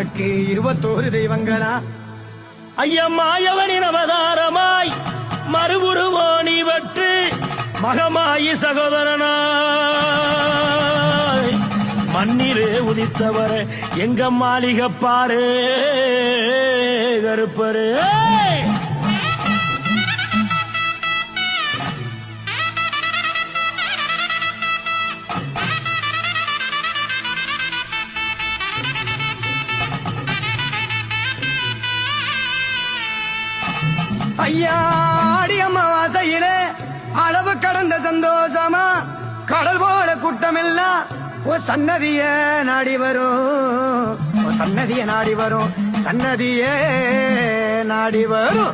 உனக்கு 21 தெய்வங்களா? ஐயம்மாயவனின் அவதாரமாய் மறுபுருவோனி வற்று மகமாயி சகோதரனாய் மண்ணிலே உதித்தவர் எங்க மாளிகை பாரு கருப்பரு. ஐயா ஆடி அமாவாசையிலே அளவு கடந்த சந்தோஷமா கடல் போல கூட்டமெல்லாம் ஓ சன்னதிய நாடி வரும், ஓ சன்னதிய நாடி வரும், சன்னதிய நாடி வரும்.